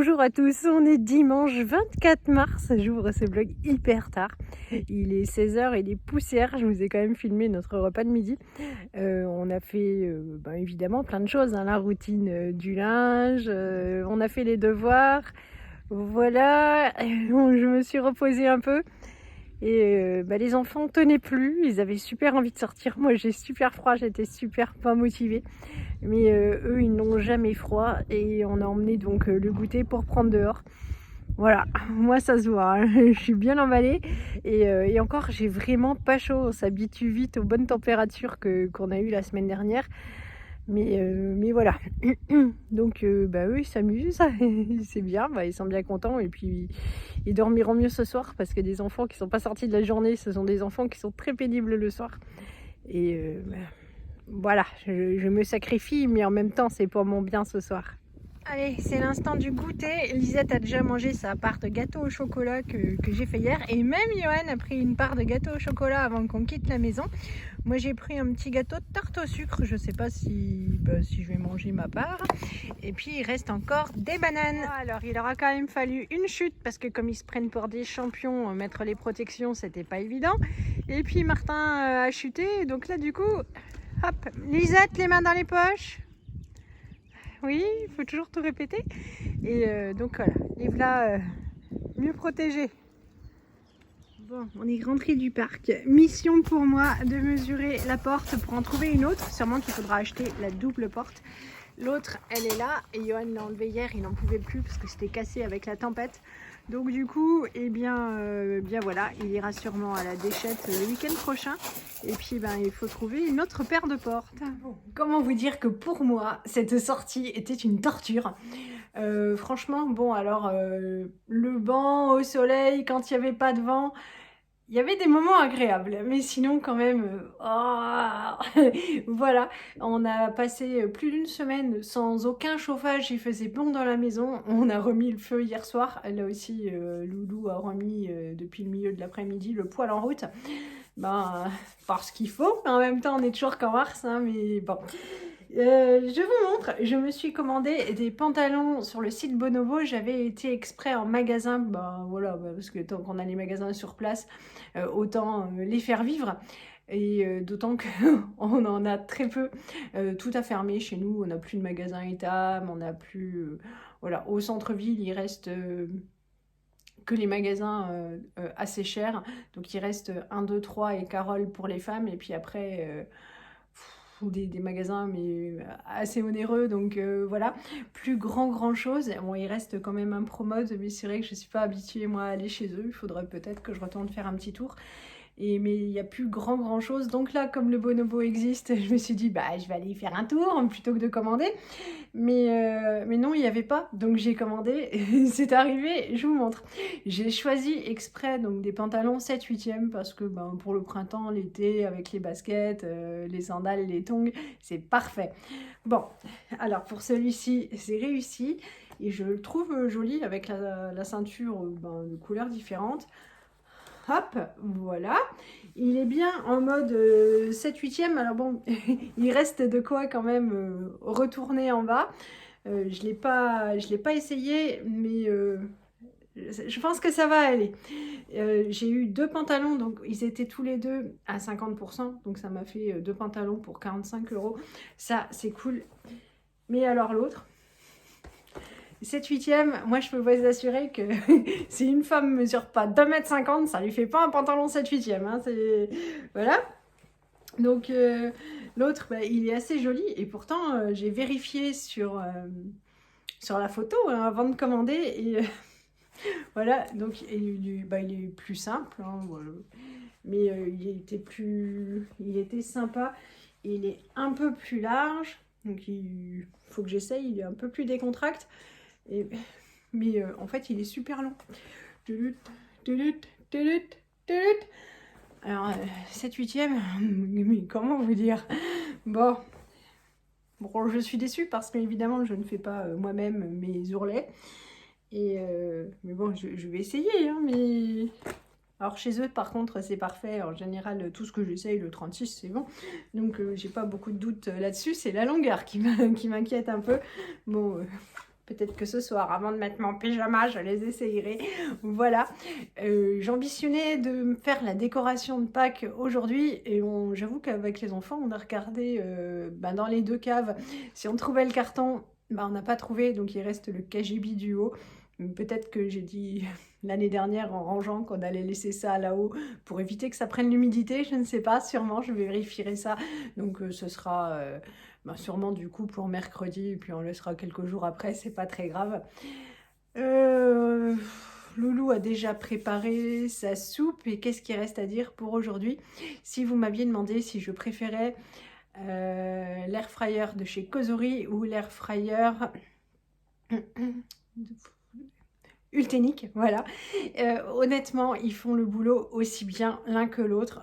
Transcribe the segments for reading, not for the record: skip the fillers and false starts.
Bonjour à tous, on est dimanche 24 mars, j'ouvre ce vlog hyper tard. Il est 16h, il est poussière, je vous ai quand même filmé notre repas de midi. On a fait évidemment plein de choses, hein, la routine du linge, on a fait les devoirs, voilà, je me suis reposée un peu. Et les enfants tenaient plus, ils avaient super envie de sortir. Moi j'ai super froid, j'étais super pas motivée. Mais eux ils n'ont jamais froid et on a emmené donc le goûter pour prendre dehors. Voilà, moi ça se voit, hein. Je suis bien emballée et encore j'ai vraiment pas chaud. On s'habitue vite aux bonnes températures qu'on a eues la semaine dernière. Mais voilà. Donc eux ils s'amusent, c'est bien, ils sont bien contents et puis ils dormiront mieux ce soir parce que des enfants qui sont pas sortis de la journée, ce sont des enfants qui sont très pénibles le soir. Et voilà, je me sacrifie mais en même temps c'est pour mon bien ce soir. Allez, c'est l'instant du goûter. Lisette a déjà mangé sa part de gâteau au chocolat que j'ai fait hier. Et même Johan a pris une part de gâteau au chocolat avant qu'on quitte la maison. Moi, j'ai pris un petit gâteau de tarte au sucre. Je sais pas si je vais manger ma part. Et puis, il reste encore des bananes. Alors, il aura quand même fallu une chute parce que comme ils se prennent pour des champions, mettre les protections, c'était pas évident. Et puis, Martin a chuté. Donc là, du coup, hop, Lisette, les mains dans les poches. Oui, il faut toujours tout répéter. Et donc voilà, les voilà mieux protégés. Bon, on est rentré du parc. Mission pour moi de mesurer la porte pour en trouver une autre. Sûrement qu'il faudra acheter la double porte. L'autre, elle est là. Et Johan l'a enlevée hier, il n'en pouvait plus parce que c'était cassé avec la tempête. Donc du coup, bien voilà, il ira sûrement à la déchette le week-end prochain. Et puis il faut trouver une autre paire de portes. Bon, comment vous dire que pour moi, cette sortie était une torture. Franchement, le banc au soleil, quand il n'y avait pas de vent, il y avait des moments agréables, mais sinon quand même, voilà, on a passé plus d'une semaine sans aucun chauffage, il faisait bon dans la maison, on a remis le feu hier soir, là aussi Loulou a remis depuis le milieu de l'après-midi le poêle en route, parce qu'il faut, en même temps on est toujours qu'en mars, hein, mais bon. Je vous montre, je me suis commandé des pantalons sur le site Bonobo. J'avais été exprès en magasin, parce que tant qu'on a les magasins sur place, autant les faire vivre. Et d'autant qu'on en a très peu, tout a fermé chez nous, on n'a plus de magasin Etam, on n'a plus... voilà, au centre-ville, il reste... que les magasins assez chers, donc il reste 1, 2, 3 et Carole pour les femmes, et puis après des magasins mais assez onéreux, donc voilà, plus grand chose. Bon, il reste quand même un Promode, mais c'est vrai que je suis pas habituée moi à aller chez eux, il faudrait peut-être que je retourne faire un petit tour. Mais il n'y a plus grand chose, donc là comme le Bonobo existe, je me suis dit je vais aller y faire un tour plutôt que de commander, mais non, il n'y avait pas, donc j'ai commandé. C'est arrivé, je vous montre. J'ai choisi exprès donc des pantalons 7/8e parce que pour le printemps, l'été, avec les baskets, les sandales, les tongs, c'est parfait. Bon, alors pour celui-ci, c'est réussi et je le trouve joli avec la ceinture de couleurs différentes. Hop, voilà. Il est bien en mode 7/8e. Alors bon, il reste de quoi quand même retourner en bas. Je l'ai pas essayé, mais je pense que ça va aller. J'ai eu 2 pantalons, donc ils étaient tous les deux à 50%. Donc ça m'a fait 2 pantalons pour 45 €. Ça, c'est cool. Mais alors l'autre... 7/8e, moi je peux vous assurer que si une femme ne mesure pas 2,50 m, ça lui fait pas un pantalon 7/8e. Hein, voilà. Donc l'autre, il est assez joli et pourtant j'ai vérifié sur la photo avant de commander et voilà. Donc il est plus simple, hein, voilà. Mais il était sympa. Il est un peu plus large, donc il faut que j'essaye. Il est un peu plus décontracté. Mais en fait il est super long. Alors 7/8e, mais comment vous dire, bon je suis déçue parce qu'évidemment je ne fais pas moi-même mes ourlets mais bon je vais essayer hein, mais alors chez eux par contre c'est parfait, en général tout ce que j'essaye le 36 c'est bon, donc j'ai pas beaucoup de doutes là-dessus, c'est la longueur qui m'inquiète un peu. Bon Peut-être que ce soir, avant de mettre mon pyjama, je les essayerai. Voilà. J'ambitionnais de me faire la décoration de Pâques aujourd'hui. Et j'avoue qu'avec les enfants, on a regardé dans les 2 caves. Si on trouvait le carton, on n'a pas trouvé. Donc il reste le KGB du haut. Peut-être que j'ai dit l'année dernière en rangeant qu'on allait laisser ça là-haut pour éviter que ça prenne l'humidité. Je ne sais pas, sûrement, je vérifierai ça. Donc ce sera sûrement du coup pour mercredi, et puis on laissera quelques jours après, c'est pas très grave. Loulou a déjà préparé sa soupe, et qu'est-ce qu'il reste à dire pour aujourd'hui? Si vous m'aviez demandé si je préférais l'air fryer de chez Cosori ou l'air fryer Ultenic, voilà. Honnêtement, ils font le boulot aussi bien l'un que l'autre.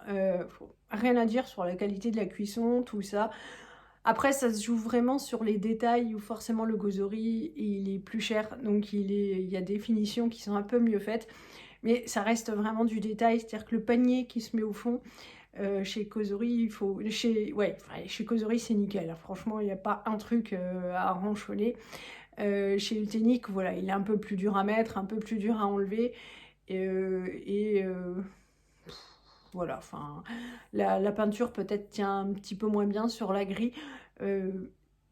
Rien à dire sur la qualité de la cuisson, tout ça. Après, ça se joue vraiment sur les détails où forcément le Cosori, il est plus cher. Donc, il y a des finitions qui sont un peu mieux faites. Mais ça reste vraiment du détail. C'est-à-dire que le panier qui se met au fond, chez Cosori, chez Cosori, c'est nickel. Franchement, il n'y a pas un truc à rencholer. Chez Ultenic, voilà, il est un peu plus dur à mettre, un peu plus dur à enlever. Voilà, enfin, la peinture peut-être tient un petit peu moins bien sur la grille.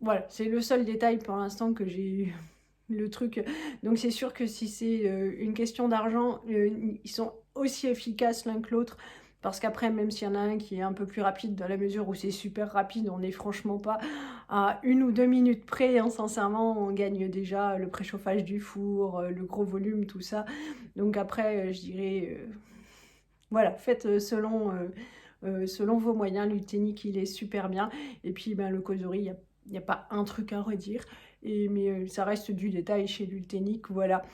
Voilà, c'est le seul détail pour l'instant que j'ai le truc. Donc c'est sûr que si c'est une question d'argent, ils sont aussi efficaces l'un que l'autre. Parce qu'après, même s'il y en a un qui est un peu plus rapide, dans la mesure où c'est super rapide, on n'est franchement pas à 1 ou 2 minutes près. Hein, sincèrement, on gagne déjà le préchauffage du four, le gros volume, tout ça. Donc après, je dirais, voilà, faites selon vos moyens. L'Ultenic, il est super bien. Et puis, le Cosori, il n'y a pas un truc à redire. Mais ça reste du détail chez l'Ultenic, voilà.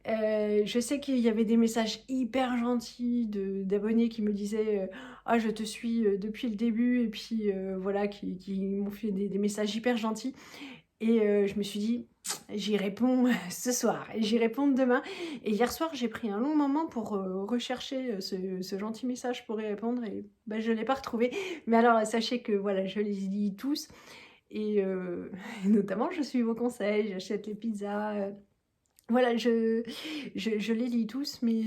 Je sais qu'il y avait des messages hyper gentils d'abonnés qui me disaient ah, je te suis depuis le début, et puis voilà, qui m'ont fait des messages hyper gentils. Et je me suis dit, j'y réponds ce soir, et j'y réponds demain. Et hier soir, j'ai pris un long moment pour rechercher ce gentil message pour y répondre, et je ne l'ai pas retrouvé. Mais alors, sachez que voilà, je les lis tous. Et notamment, je suis vos conseils, j'achète les pizzas. Voilà, je les lis tous, mais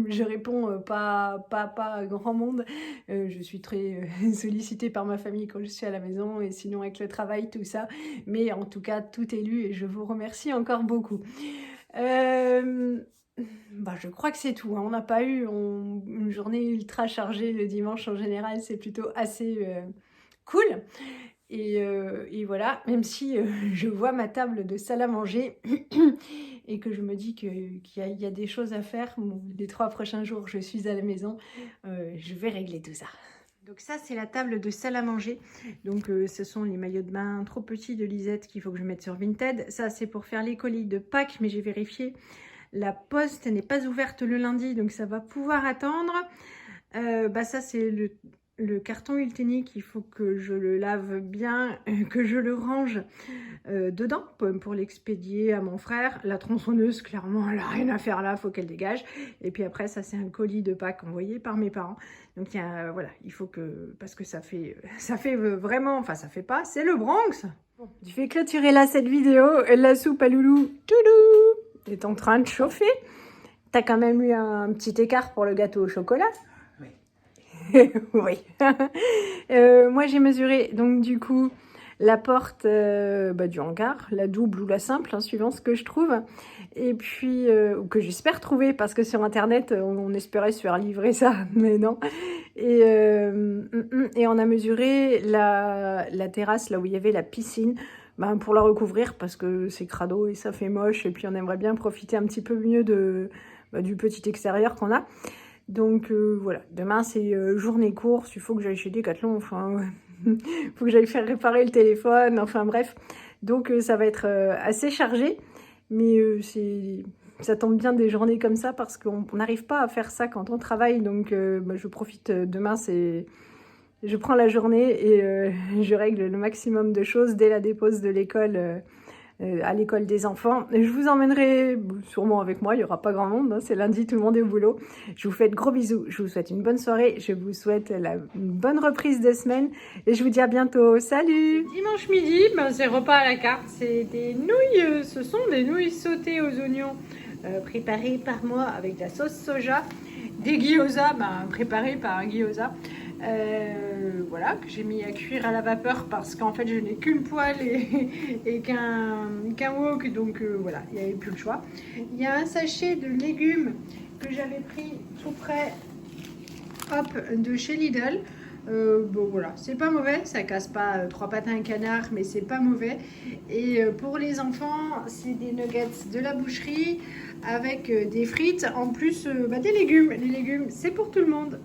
je réponds pas à grand monde. Je suis très sollicitée par ma famille quand je suis à la maison, et sinon avec le travail, tout ça. Mais en tout cas, tout est lu, et je vous remercie encore beaucoup. Je crois que c'est tout. Hein. On n'a pas eu une journée ultra chargée le dimanche en général, c'est plutôt assez cool. Et voilà, même si je vois ma table de salle à manger et que je me dis qu'il y a des choses à faire, les 3 prochains jours, je suis à la maison, je vais régler tout ça. Donc ça, c'est la table de salle à manger. Donc ce sont les maillots de bain trop petits de Lisette qu'il faut que je mette sur Vinted. Ça, c'est pour faire les colis de Pâques, mais j'ai vérifié. La poste n'est pas ouverte le lundi, donc ça va pouvoir attendre. Ça, c'est le carton Ultenic, il faut que je le lave bien, que je le range dedans pour l'expédier à mon frère. La tronçonneuse, clairement, elle n'a rien à faire là, il faut qu'elle dégage. Et puis après, ça, c'est un colis de Pâques envoyé par mes parents. Donc, voilà, il faut que... Parce que ça fait vraiment... Enfin, ça fait pas... C'est le Bronx. Bon, tu fais clôturer là cette vidéo. La soupe à Loulou, toudou, est en train de chauffer. T'as quand même eu un petit écart pour le gâteau au chocolat. Oui. Moi, j'ai mesuré, donc du coup, la porte du hangar, la double ou la simple, hein, suivant ce que je trouve. Et puis, ou que j'espère trouver, parce que sur Internet, on espérait se faire livrer ça, mais non. Et on a mesuré la terrasse, là où il y avait la piscine, pour la recouvrir, parce que c'est crado et ça fait moche. Et puis, on aimerait bien profiter un petit peu mieux du petit extérieur qu'on a. Donc voilà, demain c'est journée course, il faut que j'aille chez Decathlon, enfin, il faut que j'aille faire réparer le téléphone, enfin bref. Donc ça va être assez chargé, mais ça tombe bien des journées comme ça parce qu'on n'arrive pas à faire ça quand on travaille. Donc je profite, demain je prends la journée et je règle le maximum de choses dès la dépose de l'école à l'école des enfants. Je vous emmènerai sûrement avec moi, il n'y aura pas grand monde, hein, c'est lundi, tout le monde est au boulot. Je vous fais de gros bisous, je vous souhaite une bonne soirée, je vous souhaite une bonne reprise de semaine et je vous dis à bientôt. Salut! Dimanche midi, c'est repas à la carte, c'est des nouilles, ce sont des nouilles sautées aux oignons préparées par moi avec de la sauce soja, des gyoza préparés par un gyoza. Voilà, que j'ai mis à cuire à la vapeur parce qu'en fait je n'ai qu'une poêle et qu'un wok, donc voilà, il n'y avait plus le choix. Il y a un sachet de légumes que j'avais pris tout près, hop, de chez Lidl. Bon voilà, c'est pas mauvais, ça casse pas 3 pattes à un canard, mais c'est pas mauvais. Et pour les enfants, c'est des nuggets de la boucherie avec des frites, en plus des légumes. Les légumes, c'est pour tout le monde.